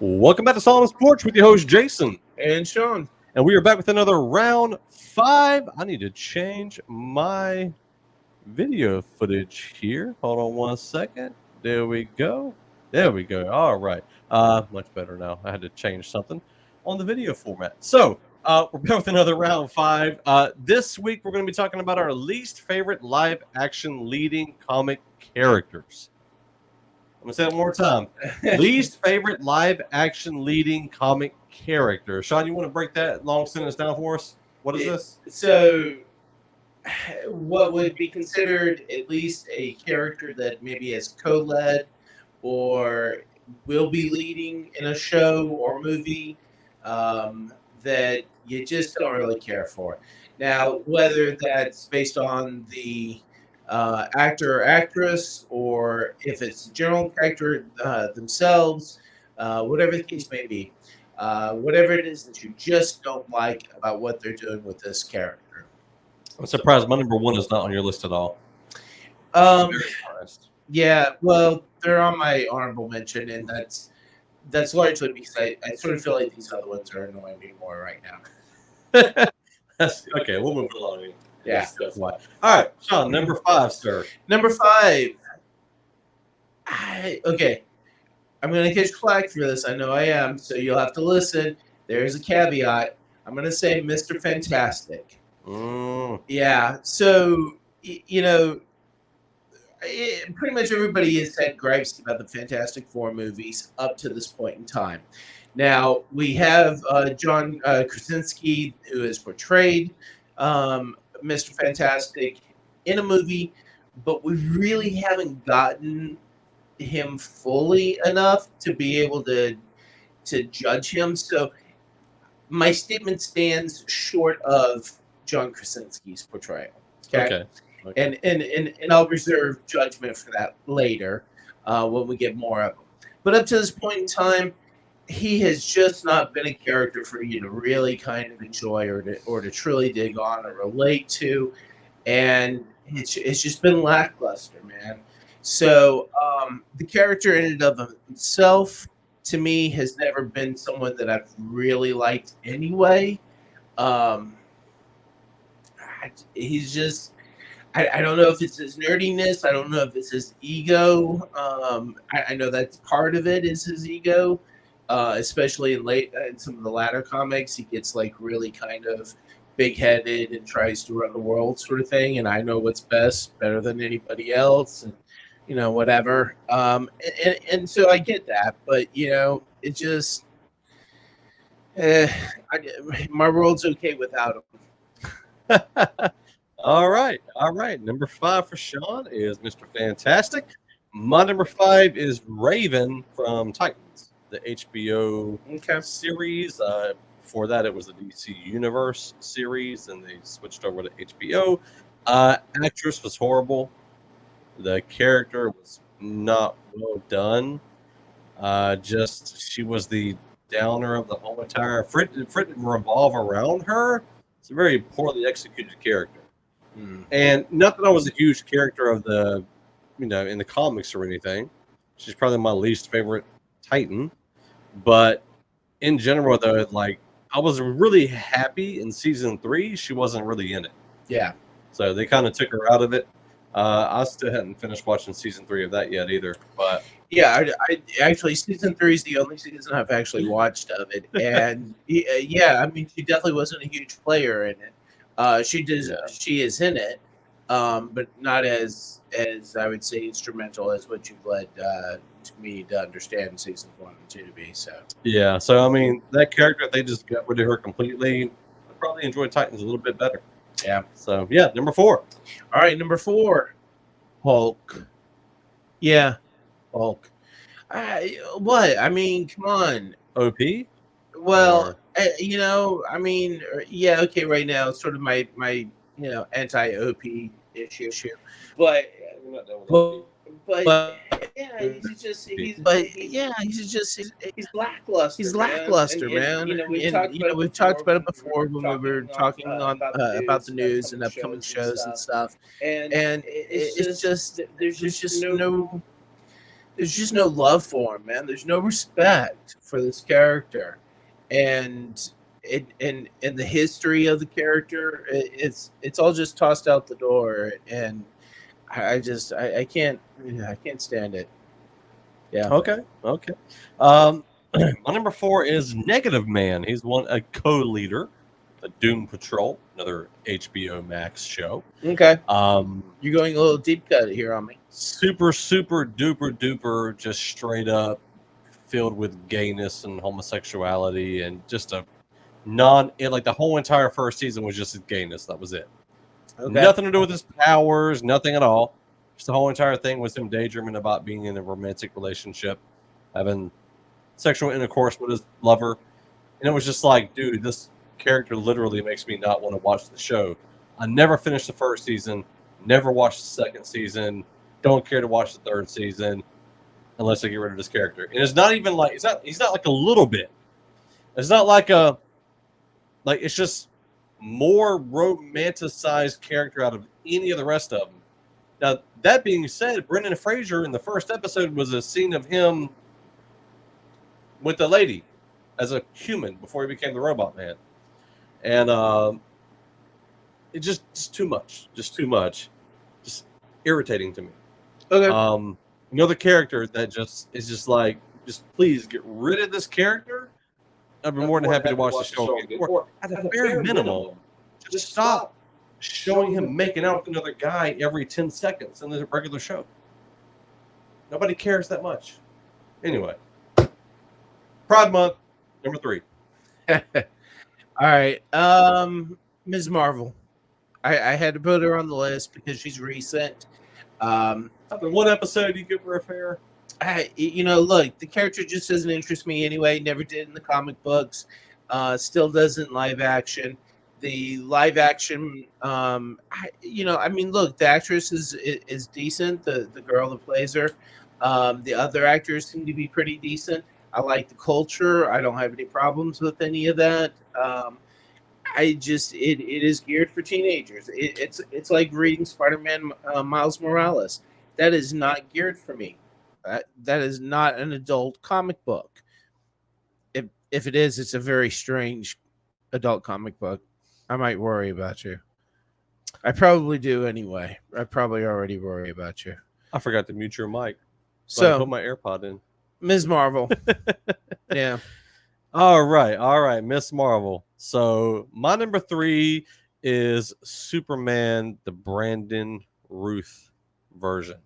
Welcome back to Solomon's Porch with your host Jason, And Sean. and we are back with another round 5. I need to change my video footage here. Hold on one second. There we go. There we go. All right. Much better now. I had to change something on the video format. So we're back with another round 5. This week we're going to be talking about our least favorite live action leading comic characters. I'm gonna say it one more time. Least favorite live action leading comic character. Sean, you want to break that long sentence down for us? What is this? So, what would be considered at least a character that maybe has co-led or will be leading in a show or movie that you just don't really care for. Now, whether that's based on the actor or actress, or if it's the general character themselves, whatever the case may be, whatever it is that you just don't like about what they're doing with this character. I'm surprised my number 1 is not on your list at all. Um, Very surprised. yeah, well, they're on my honorable mention, and that's largely because I sort of feel like these other ones are annoying me more right now. Okay, we'll move along. Yeah. All right, Sean, number 5, sir. Number 5. Okay. I'm going to catch flack for this. I know I am, so you'll have to listen. There's a caveat. I'm going to say Mr. Fantastic. Yeah, so, pretty much everybody has had gripes about the Fantastic Four movies up to this point in time. Now, we have John Krasinski, who has portrayed Mr. Fantastic in a movie, but we really haven't gotten him fully enough to be able to judge him. So my statement stands short of John Krasinski's portrayal. Okay. And I'll reserve judgment for that later when we get more of him. But up to this point in time, he has just not been a character for you to really kind of enjoy or to truly dig on or relate to, and it's just been lackluster, man. So the character in and of himself, to me, has never been someone that I've really liked anyway. He's just, I don't know if it's his nerdiness. I don't know if it's his ego. I know that's part of it is his ego. Especially in some of the latter comics, he gets like really kind of big-headed and tries to run the world sort of thing. And I know what's best, better than anybody else, and whatever. And so I get that, but it just my world's okay without him. All right. Number 5 for Sean is Mr. Fantastic. My number 5 is Raven from Titans, the HBO series. Before that, it was the DC Universe series, and they switched over to HBO. Actress was horrible. The character was not well done. She was the downer of the whole entire. For it didn't revolve around her. It's a very poorly executed character. And not that I was a huge character of the, in the comics or anything. She's probably my least favorite Titan. But in general, though, like I was really happy in season 3. She wasn't really in it. Yeah. So they kind of took her out of it. I still hadn't finished watching season 3 of that yet either. But yeah, I actually season 3 is the only season I've actually watched of it, and yeah, I mean she definitely wasn't a huge player in it. She is in it, but not as I would say instrumental as what you've led to me to understand season 1 and 2 to be. So yeah, so I mean that character, if they just got rid of her completely, I probably enjoy Titans a little bit better. Yeah. So yeah, number 4. All right, number 4, Hulk. Yeah, Hulk. What? I mean, come on. OP? Well, I mean, yeah, okay. Right now, it's sort of my anti-OP issue, but yeah, he's lackluster. He's lackluster, man. We've talked about it before when we were talking on about the news and upcoming shows and stuff. And it's just there's just no there's just no love for him, man. There's no respect for this character, and in the history of the character, it's all just tossed out the door, and I can't I can't stand it. Yeah. Okay, okay. Um, my number 4 is Negative Man. He's a co-leader, the Doom Patrol, another HBO Max show. Okay. Um, You're going a little deep cut here on me. super, super duper duper, just straight up filled with gayness and homosexuality and just a like the whole entire first season was just his gayness. That was it. Okay. Nothing to do with his powers, nothing at all. Just the whole entire thing was him daydreaming about being in a romantic relationship, having sexual intercourse with his lover. And it was just like, dude, this character literally makes me not want to watch the show. I never finished the first season, never watched the second season, don't care to watch the third season unless I get rid of this character. And it's not even like he's not like a little bit. It's not like it's just more romanticized character out of any of the rest of them. Now, that being said, Brendan Fraser in the first episode was a scene of him with the lady as a human before he became the robot man. And it just too much. Just irritating to me. Okay. Another character that is just like, just please get rid of this character. I'd be more than happy to watch the show again. Or at a bare minimum, just stop showing him making out with another guy every 10 seconds in the regular show. Nobody cares that much. Anyway, Pride Month, number 3. All right. Ms. Marvel. I had to put her on the list because she's recent. One episode you give her a fair. Look, the character just doesn't interest me anyway. Never did in the comic books. Still doesn't live action. The live action, look, the actress is decent. The girl that plays her, the other actors seem to be pretty decent. I like the culture. I don't have any problems with any of that. It is geared for teenagers. It's like reading Spider-Man Miles Morales. That is not geared for me. That is not an adult comic book. If it is, it's a very strange adult comic book. I might worry about you. I probably do anyway. I probably already worry about you. I forgot to mute your mic. So I put my AirPod in. Ms. Marvel. Yeah. All right, Miss Marvel. So my number 3 is Superman, the Brandon Ruth version.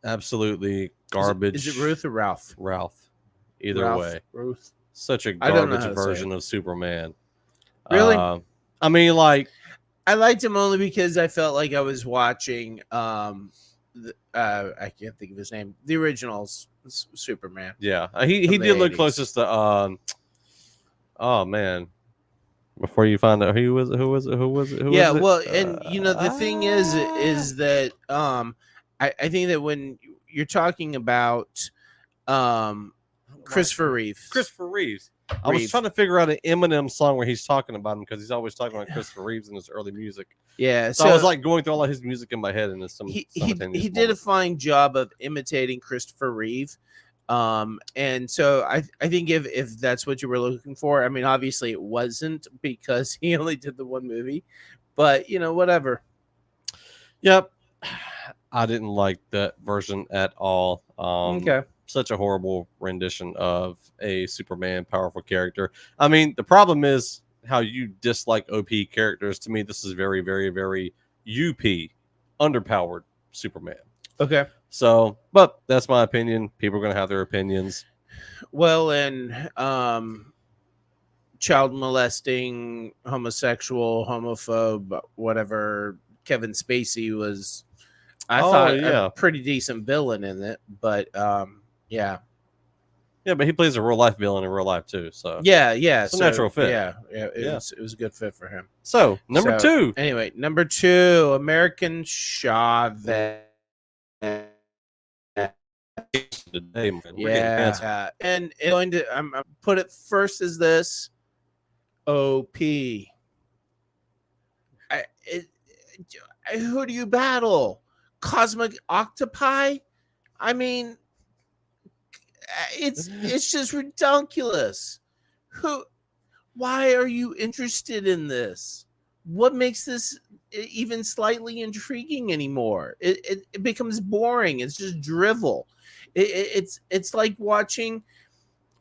Absolutely garbage. Is it Ruth or Ralph? Ralph. Either Ralph, way. Ruth. Such a garbage version of Superman. Really? I mean, like, I liked him only because I felt like I was watching I can't think of his name. The originals Superman. Yeah. He did look closest to oh man. Before you find out who was it? Well, and the thing is that I think that when you're talking about Christopher Reeves. I was trying to figure out an Eminem song where he's talking about him because he's always talking about Christopher Reeves in his early music. Yeah, so I was like going through all of his music in my head, and he did a fine job of imitating Christopher Reeve. And so I think if that's what you were looking for, I mean, obviously it wasn't because he only did the one movie, but whatever. Yep. I didn't like that version at all. Okay. Such a horrible rendition of a Superman powerful character. I mean, the problem is how you dislike OP characters. To me, this is very, very, very UP, underpowered Superman. Okay. So, but that's my opinion. People are going to have their opinions. Well, and child molesting, homosexual, homophobe, whatever, Kevin Spacey was, I thought, a pretty decent villain in it. But yeah. Yeah, but he plays a real life villain in real life too. So yeah, it's a natural fit. Yeah, it was a good fit for him. So number 2. Anyway, number 2, American Chavez. Yeah, and going to I'm put it first as this OP. Who do you battle? Cosmic octopi? I mean, it's just ridiculous. Who? Why are you interested in this? What makes this even slightly intriguing anymore? It becomes boring. It's just drivel. It's like watching.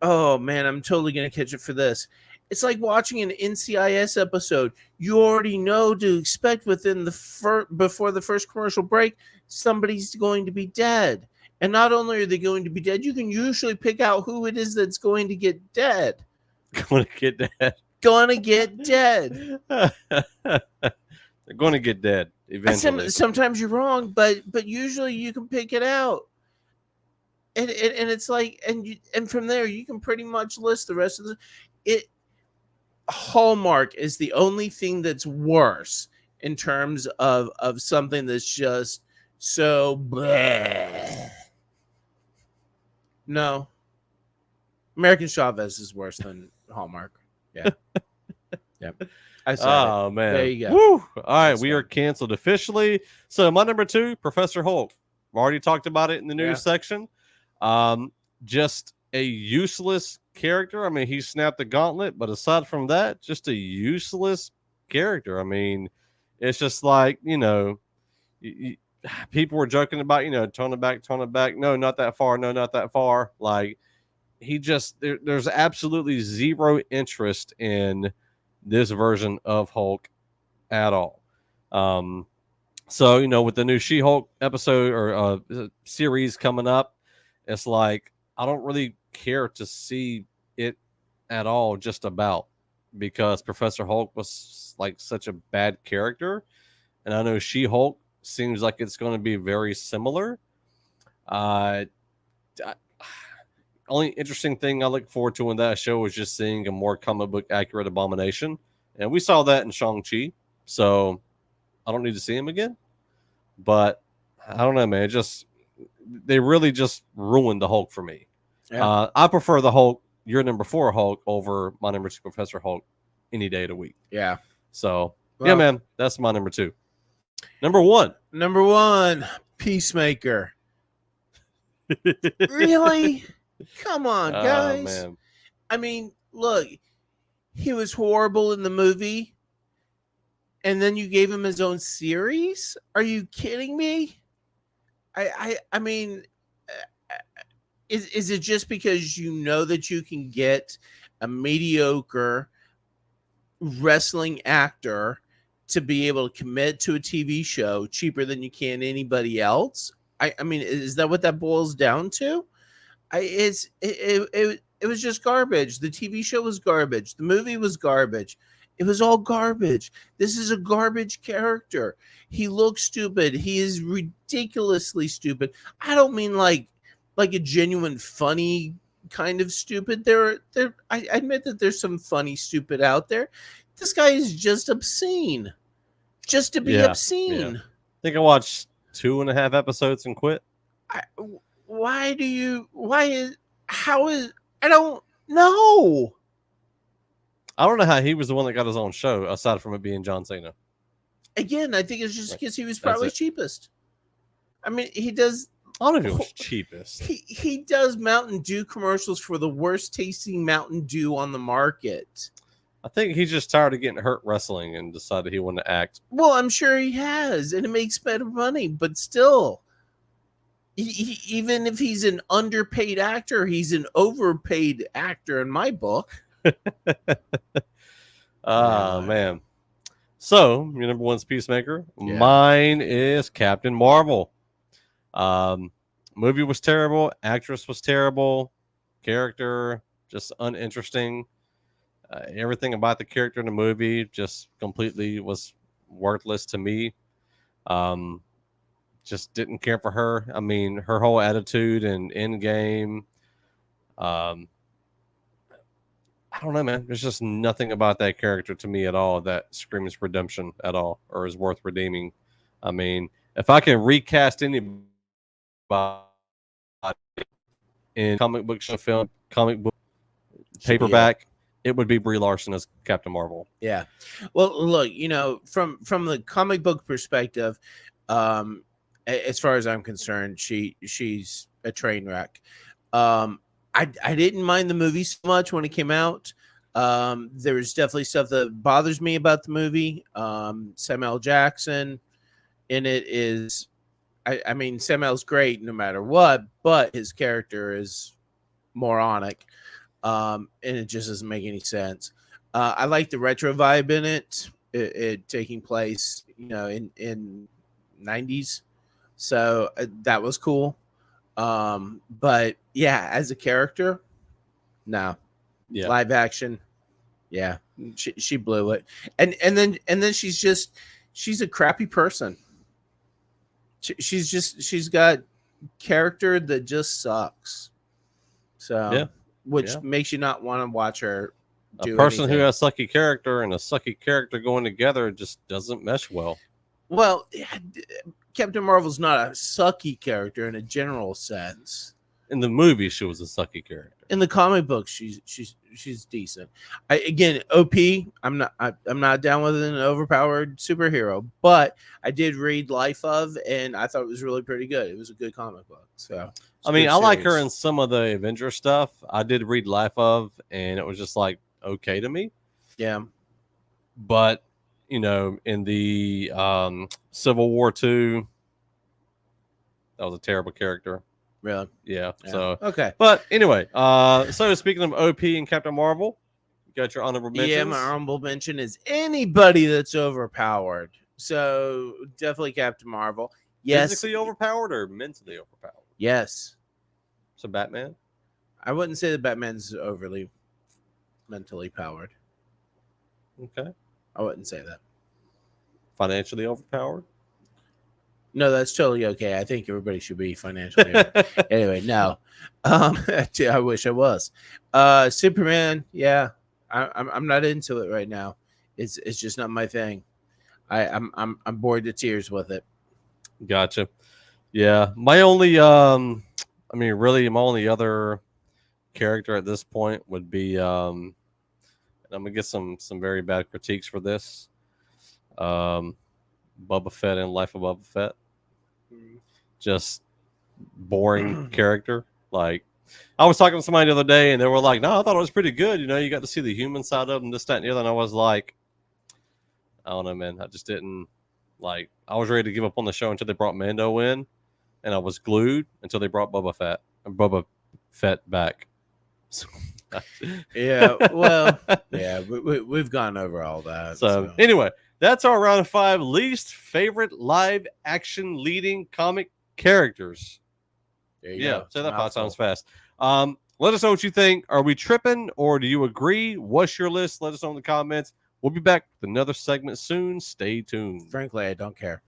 Oh man, I'm totally gonna catch it for this. It's like watching an NCIS episode. You already know to expect within the before the first commercial break, somebody's going to be dead. And not only are they going to be dead, you can usually pick out who it is that's going to get dead. Going to get dead. Gonna get dead. They're going to get dead eventually. Sometimes you're wrong, but usually you can pick it out. And it's like and from there you can pretty much list the rest of it. Hallmark is the only thing that's worse in terms of something that's just so bleh. No, American Chavez is worse than Hallmark. Yeah. Yep. I said it. Man. There you go. Woo. All right, That's we are canceled officially. So my number 2, Professor Hulk. We already talked about it in the news section. Just a useless character. I mean, he snapped the gauntlet, but aside from that, just a useless character. I mean, it's just like, people were joking about, tone it back. No, not that far. No, not that far. Like, there's absolutely zero interest in this version of Hulk at all. So, with the new She-Hulk episode or series coming up, it's like, I don't really care to see it at all, just about, because Professor Hulk was like such a bad character. And I know She-Hulk seems like it's going to be very similar. Only interesting thing I look forward to in that show is just seeing a more comic book accurate Abomination. And we saw that in Shang-Chi. So I don't need to see him again. But I don't know, man. They really just ruined the Hulk for me. Yeah. I prefer the Hulk, your number 4 Hulk, over my number 2 Professor Hulk any day of the week. Yeah. So, yeah, man, that's my number 2. Number 1. Number 1, Peacemaker. Really? Come on, guys. Man. I mean, look, he was horrible in the movie, and then you gave him his own series? Are you kidding me? I mean, is it just because you know that you can get a mediocre wrestling actor to be able to commit to a TV show cheaper than you can anybody else? I mean, is that what that boils down to? It was just garbage. The TV show was garbage. The movie was garbage. It was all garbage. This is a garbage character. He looks stupid. He is ridiculously stupid. I don't mean like a genuine funny kind of stupid. I admit that there's some funny stupid out there. This guy is just obscene. Just to be obscene. Yeah. I think I watched 2.5 episodes and quit. I don't know. I don't know how he was the one that got his own show, aside from it being John Cena. Again, I think it's just because he was probably cheapest. I mean, he does. I don't know if it was cheapest. He does Mountain Dew commercials for the worst tasting Mountain Dew on the market. I think he's just tired of getting hurt wrestling and decided he wanted to act. Well, I'm sure he has, and it makes better money, but still. Even if he's an underpaid actor, he's an overpaid actor in my book. Man. So, your number 1's Peacemaker. Yeah. Mine is Captain Marvel. Movie was terrible. Actress was terrible. Character, just uninteresting. Everything about the character in the movie just completely was worthless to me. Just didn't care for her. I mean, her whole attitude and Endgame. I don't know, man. There's just nothing about that character to me at all that screams redemption at all or is worth redeeming. I mean, if I can recast anybody in comic book show, film, comic book, paperback, it would be Brie Larson as Captain Marvel. Yeah. Well, look, from the comic book perspective, As far as I'm concerned, she's a train wreck. I didn't mind the movie so much when it came out. There's definitely stuff that bothers me about the movie. Samuel Jackson in it is, I mean, Samuel's great no matter what, but his character is moronic, and it just doesn't make any sense. I like the retro vibe in it. It taking place, in 90s, so that was cool. But yeah, as a character, no. Yeah. Live action, yeah, she blew it. And then she's a crappy person. She's got character that just sucks. So Yeah. which Yeah. makes you not want to watch her A do person anything. who has sucky character and a sucky character going together just doesn't mesh well. Well, Captain Marvel's not a sucky character in a general sense. In the movie, she was a sucky character. In the comic books, she's decent. Again, OP. I'm not down with an overpowered superhero, but I did read Life of, and I thought it was really pretty good. It was a good comic book. So I mean, I like her in some of the Avenger stuff. I did read Life of, and it was just like okay to me. Yeah, but in the Civil War II, that was a terrible character. really. Yeah. So okay. But anyway, so speaking of OP and Captain Marvel, you got your honorable mentions. Yeah, my honorable mention is anybody that's overpowered. So definitely Captain Marvel. Yes. Physically overpowered or mentally overpowered? Yes. So Batman? I wouldn't say that Batman's overly mentally powered. Okay. I wouldn't say that. Financially overpowered? No, that's totally okay. I think everybody should be financially. Anyway, no. I wish I was. Superman, yeah. I'm not into it right now. It's just not my thing. I'm bored to tears with it. Gotcha. Yeah. My only really my only other character at this point would be and I'm gonna get some very bad critiques for this. Boba Fett in Life of Boba Fett. Just boring character. Like I was talking to somebody the other day and they were like, no, I thought it was pretty good. You got to see the human side of them, this, that, and the other. And I was like, I don't know, man. I just didn't like. I was ready to give up on the show until they brought Mando in, and I was glued until they brought Boba Fett back. Yeah, well, yeah, we've gone over all that. So anyway, that's our round of 5 least favorite live action leading comic characters. There you yeah, go. say that 5 times fast. Let us know what you think. Are we tripping or do you agree? What's your list? Let us know in the comments. We'll be back with another segment soon. Stay tuned. Frankly, I don't care.